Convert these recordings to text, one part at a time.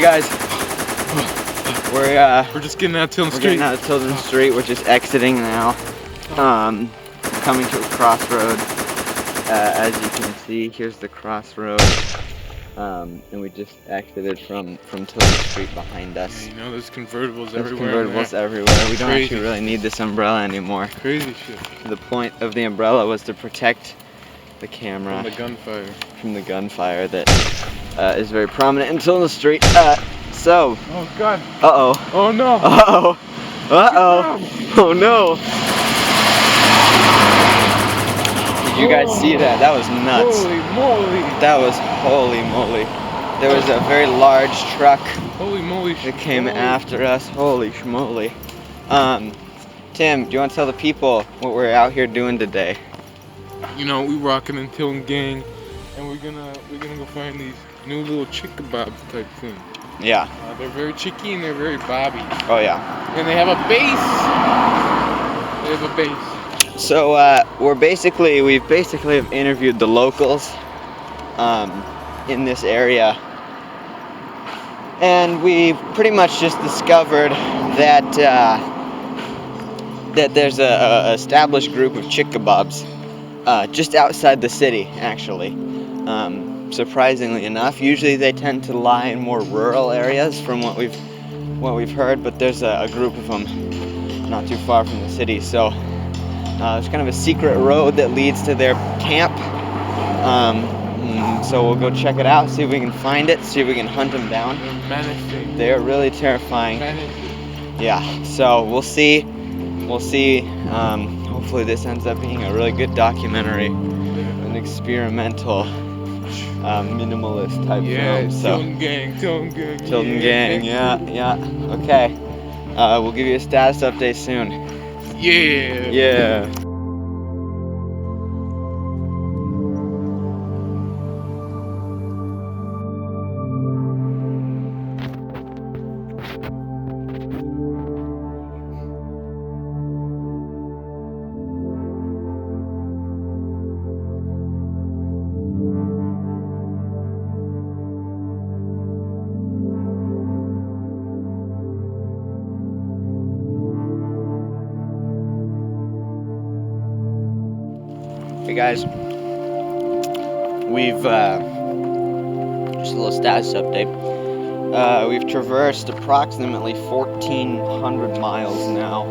Hey guys, we're just getting out to the street. Getting out of Tilden Street. We're just exiting now. Coming to a crossroad. As you can see, here's the crossroad. And we just exited from Tilden Street behind us. Yeah, you know, there's convertibles There's everywhere. convertibles everywhere. We don't Crazy actually really need this umbrella anymore. Crazy shit. The point of the umbrella was to protect the camera from the gunfire. From the gunfire that is very prominent in Tilden Street. So. Oh God. Uh-oh. Oh no. Uh-oh. Uh-oh. Oh no. Did you guys see that? That was nuts. Holy moly. That was holy moly. There was a very large truck Holy moly. that came after us. Holy schmoly. Tim, do you want to tell the people what we're out here doing today? You know, we rocking in Tilden gang, and we're gonna go find these new little Chickebabs type thing. Yeah. They're very chicky and they're very bobby. Oh yeah. And they have a base. They have a base. So we've basically have interviewed the locals in this area, and we pretty much just discovered that that there's a established group of Chickebabs just outside the city, actually. Surprisingly enough, usually they tend to lie in more rural areas, from what we've heard. But there's a group of them not too far from the city. So there's kind of a secret road that leads to their camp. So we'll go check it out, see if we can find it, see if we can hunt them down. They're menacing. They are really terrifying. Menacing. Yeah. So we'll see. We'll see. Hopefully this ends up being a really good documentary, an experimental, minimalist type film. So Tilden gang. Tilden gang. Yeah. Okay. We'll give you a status update soon. Yeah. Hey guys, we've just a little status update. We've traversed approximately 1,400 miles now.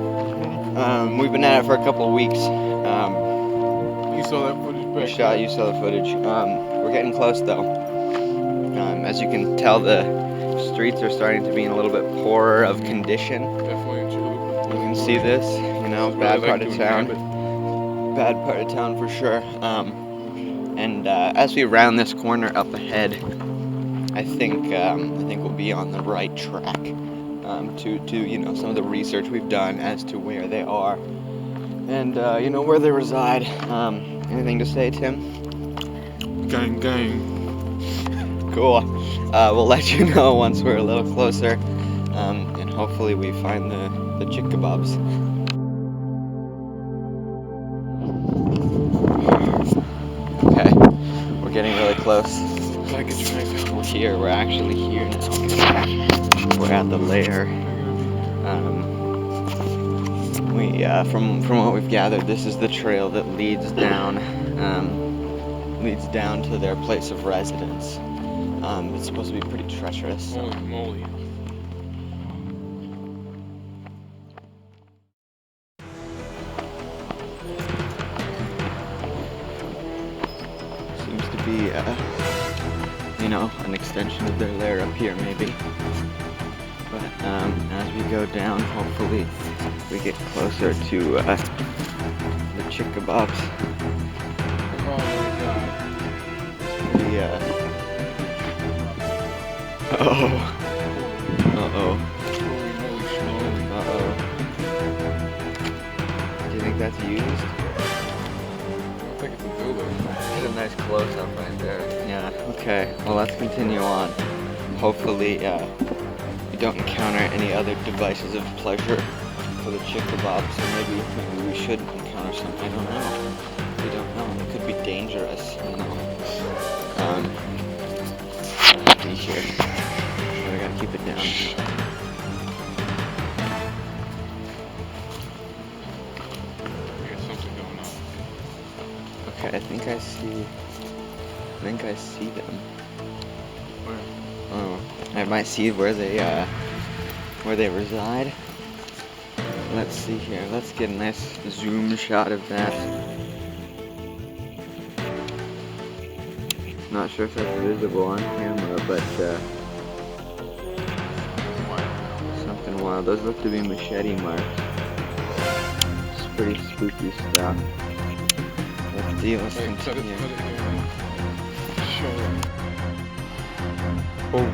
We've been at it for a couple of weeks. You saw that footage back? You saw the footage. We're getting close though. As you can tell, the streets are starting to be in a little bit poorer of condition. Definitely true. You can see this, bad part of town. Bad part of town for sure. And as we round this corner up ahead, I think we'll be on the right track to some of the research we've done as to where they are and where they reside. Anything to say, Tim? Gang. Cool. We'll let you know once we're a little closer, and hopefully we find the Chickebabs. Okay, we're getting really close. We're actually here now. We're at the lair. From what we've gathered, this is the trail that leads down to their place of residence. It's supposed to be pretty treacherous. Holy moly. Seems to be, an extension of their lair up here, maybe. But as we go down, hopefully we get closer to the Chickebabs. Oh my God. Uh-oh. Holy moly. Do you think that's used? I think it's a dildo. Get a nice close-up right there. Yeah, okay. Well, let's continue on. Hopefully, we don't encounter any other devices of pleasure for the Chickebabs, or maybe we should encounter some. I don't know. We don't know. It could be dangerous, Be here. We gotta keep down. There's something going on. Okay, I think I see them. Where? Oh, I might see where they reside. Let's see here. Let's get a nice zoom shot of that. Not sure if that's visible on camera, but something wild. Those look to be machete marks. It's pretty spooky stuff. Let's see. Let's continue. Show it. Oh.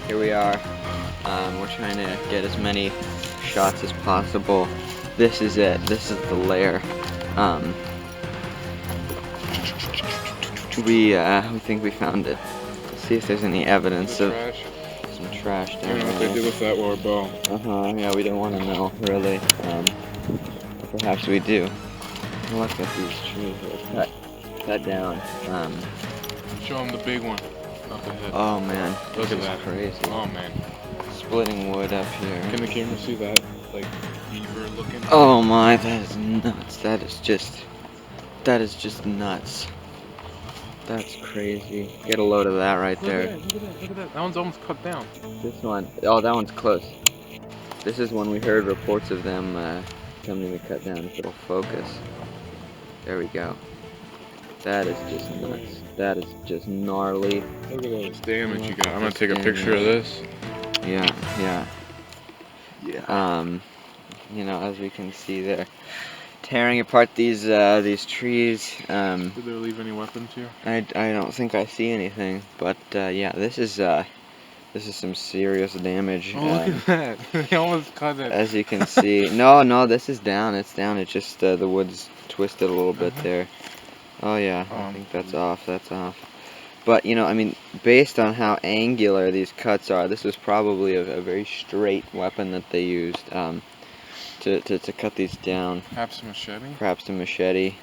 Here we are. We're trying to get as many shots as possible. This is it. This is the lair. We think we found it. Let's see if there's any evidence of some trash down I don't know what they there. did with that or bow. Yeah, we don't want to know, really. Perhaps we do. Look at these trees here. Cut down. Show them the big one up ahead. Oh man, Look at that. Crazy. Oh man. Splitting wood up here. Can the camera see that? Like beaver looking? Oh my, that is nuts. That is just nuts. That's crazy. Get a load of that right there. Look at that. That one's almost cut down. This one, oh, that one's close. This is when we heard reports of them coming to cut down. If it'll focus. There we go. That is just nuts. That is just gnarly. Look at all this damage you got. I'm gonna take a picture of this. Yeah. You know, as we can see, they're tearing apart these trees. Did they leave any weapons here? I don't think I see anything, but yeah, this is some serious damage. Oh, look at that! They almost cut it. As you can see, no, this is down. It's down. It's just the wood's twisted a little bit there. Oh yeah, I think that's off. That's off. But you know, I mean, based on how angular these cuts are, this was probably a very straight weapon that they used to cut these down. Perhaps a machete. Perhaps a machete.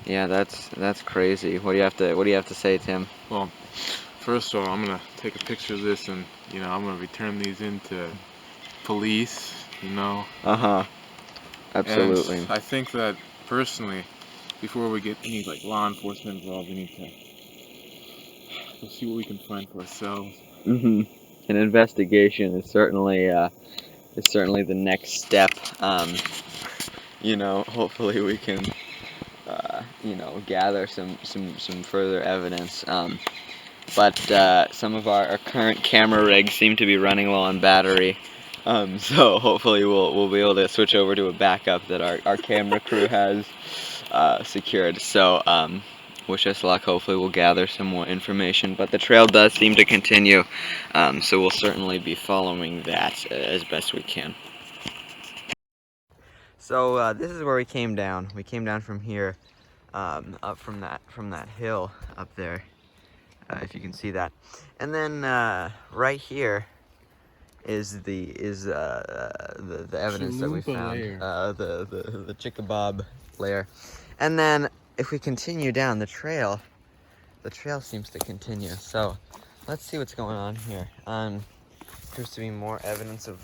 Yeah, that's crazy. What do you have to say, Tim? Well, first of all, I'm gonna take a picture of this, and you know, I'm gonna return these into police. You know. Absolutely. And I think that personally, before we get any like law enforcement involved, we need to see what we can find for ourselves. An investigation is certainly the next step. You know, hopefully we can you know, gather some further evidence. But some of our current camera rigs seem to be running low on battery. So hopefully we'll be able to switch over to a backup that our camera crew has secured. So wish us luck. Hopefully we'll gather some more information. But the trail does seem to continue, so we'll certainly be following that as best we can. So this is where we came down. We came down from here, up from that hill up there, if you can see that. And then right here is the evidence that we found, the Chickebab lair. And then if we continue down the trail seems to continue. So let's see what's going on here. Appears to be more evidence of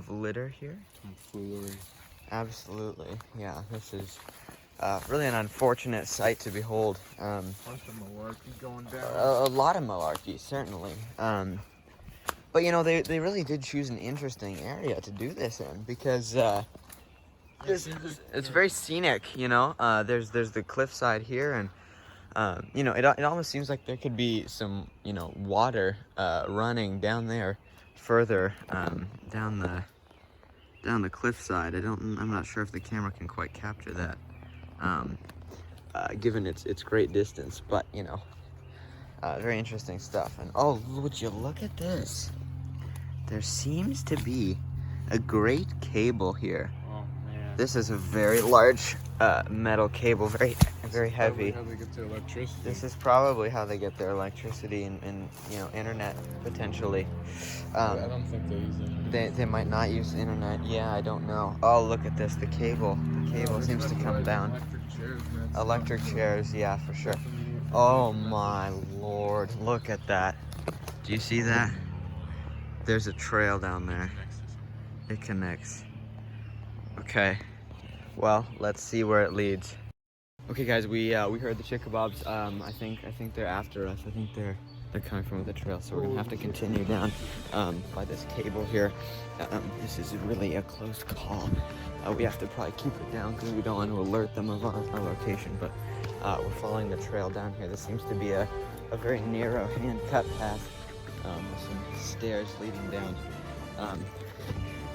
litter here. Tomfoolery. Absolutely, yeah. This is really an unfortunate sight to behold. Bunch of malarkey going down. A lot of malarkey, certainly. But you know, they really did choose an interesting area to do this in, because it's very scenic. You know, there's the cliffside here, and you know, it almost seems like there could be some, you know, water running down there, further down the cliffside. I'm not sure if the camera can quite capture that, given its great distance. But you know, very interesting stuff. And oh, would you look at this? There seems to be a great cable here. Oh man. This is a very large metal cable, very very heavy. How they get their electricity. This is probably how they get their electricity and you know, internet, potentially. I don't think they use internet. They might not use internet. Yeah, I don't know. Oh, look at this. The cable. The cable seems to come down. Electric chairs, man. Electric chairs, yeah, for sure. Oh my lord. Look at that. Do you see that? There's a trail down there. It connects. Okay. Well, let's see where it leads. Okay, guys, we heard the Chickebabs. I think they're after us. I think they're coming from the trail, so we're gonna have to continue down by this cable here. This is really a close call. We have to probably keep it down because we don't want to alert them of our location. But we're following the trail down here. This seems to be a very narrow hand-cut path with some stairs leading down.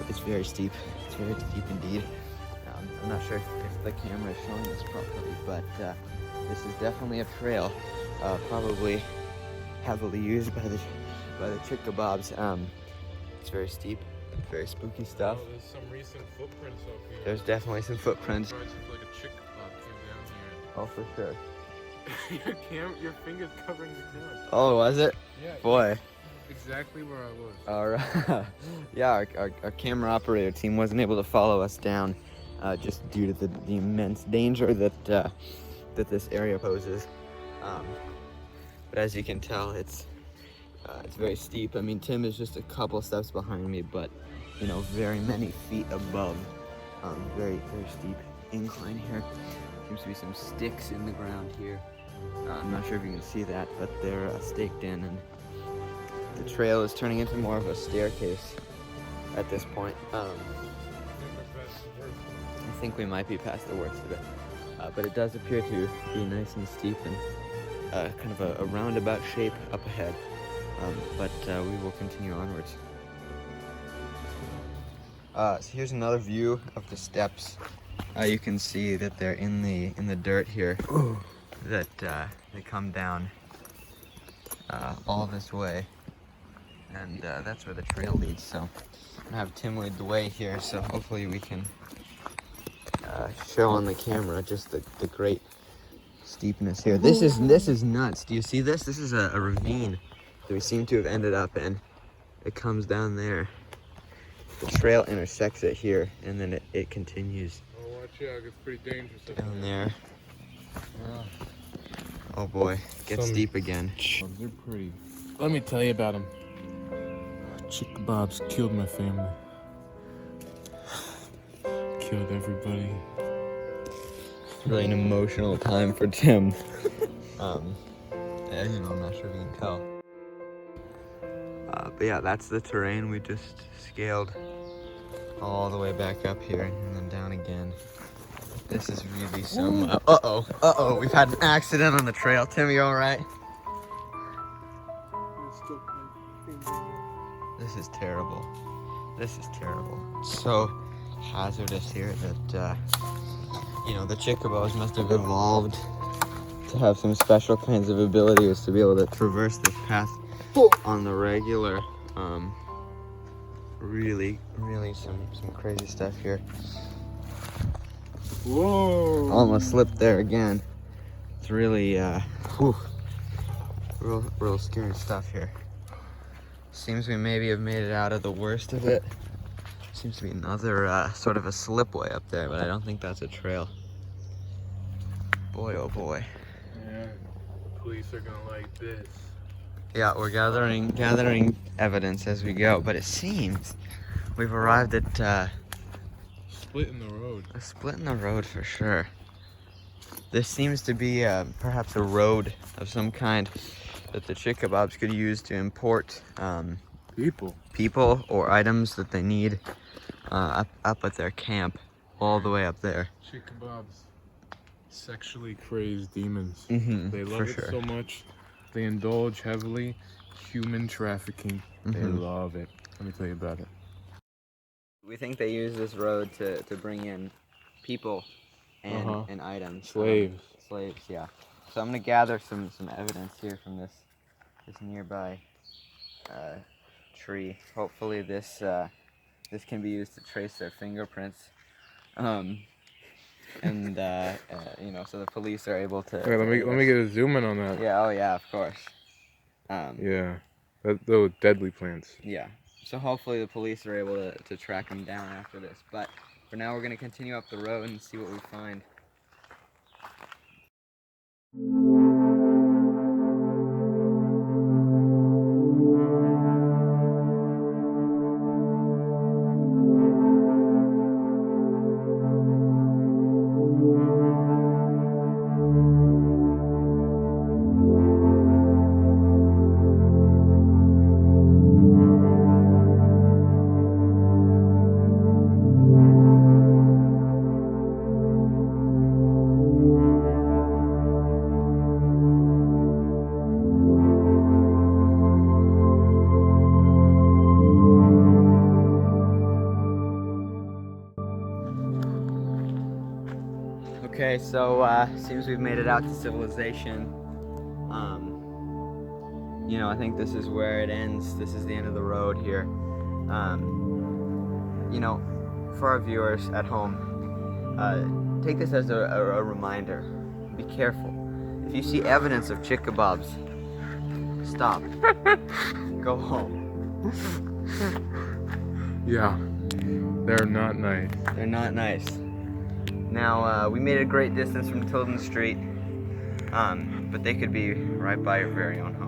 It's very steep. It's very steep indeed. I'm not sure if the camera is showing this properly, but this is definitely a trail, probably heavily used by the Chickebabs. It's very steep, very spooky stuff. Oh, there's some recent footprints up here. There's definitely some footprints. Like a Chickebab came down Oh, for sure. here. Your finger's covering the camera. Oh, was it? Yeah. Boy. Exactly where I was. All right. Yeah, our camera operator team wasn't able to follow us down. Just due to the immense danger that that this area poses. But as you can tell, it's very steep. I mean, Tim is just a couple steps behind me, but you know, very many feet above. Very steep incline here. Seems to be some sticks in the ground here. I'm not sure if you can see that, but they're staked in, and the trail is turning into more of a staircase at this point. I think we might be past the worst of it, but it does appear to be nice and steep and kind of a roundabout shape up ahead, but we will continue onwards. So here's another view of the steps. You can see that they're in the dirt here. Ooh. That they come down all this way, and that's where the trail leads. So I'm gonna have Tim lead the way here, so hopefully we can show on the camera just the great steepness here. This is nuts. Do you see this? This is a ravine that we seem to have ended up in. It comes down there. The trail intersects it here, and then it continues. Oh, watch out! It's pretty dangerous down there. Oh boy, gets steep again. They're pretty. Let me tell you about them. Chickebabs killed my family. Killed everybody. Really an emotional time for Tim. Yeah, you know, I'm not sure if you can tell. But yeah, that's the terrain we just scaled all the way back up here and then down again. This is really some, uh-oh, we've had an accident on the trail. Tim, you all right? This is terrible. This is terrible. It's so hazardous here that, you know, the Chickebabs must have evolved to have some special kinds of abilities to be able to traverse this path on the regular. Really some crazy stuff here. Whoa! Almost slipped there again. It's really, real scary stuff here. Seems we maybe have made it out of the worst of it. Seems to be another sort of a slipway up there, but I don't think that's a trail. Boy, oh boy. Yeah, the police are gonna like this. Yeah, we're gathering evidence as we go, but it seems we've arrived at split in the road. A split in the road for sure. This seems to be perhaps a road of some kind that the Chickebabs could use to import people or items that they need up at their camp, all the way up there. Chickebabs, sexually crazed demons. They love it so much. They indulge heavily. Human trafficking. They love it. Let me tell you about it. We think they use this road to bring in people and items. Slaves. Slaves, yeah. So I'm gonna gather some evidence here from this nearby tree. Hopefully this can be used to trace their fingerprints. and so the police are able to. Wait, let me get a zoom in on that. Yeah. Oh yeah. Of course. Yeah, those deadly plants. Yeah. So hopefully the police are able to track him down after this. But for now, we're gonna continue up the road and see what we find. Okay, so seems we've made it out to civilization. I think this is where it ends. This is the end of the road here. For our viewers at home, take this as a reminder. Be careful. If you see evidence of chickebabs, stop. Go home. Yeah, they're not nice. They're not nice. Now, we made a great distance from Tilden Street, but they could be right by your very own home.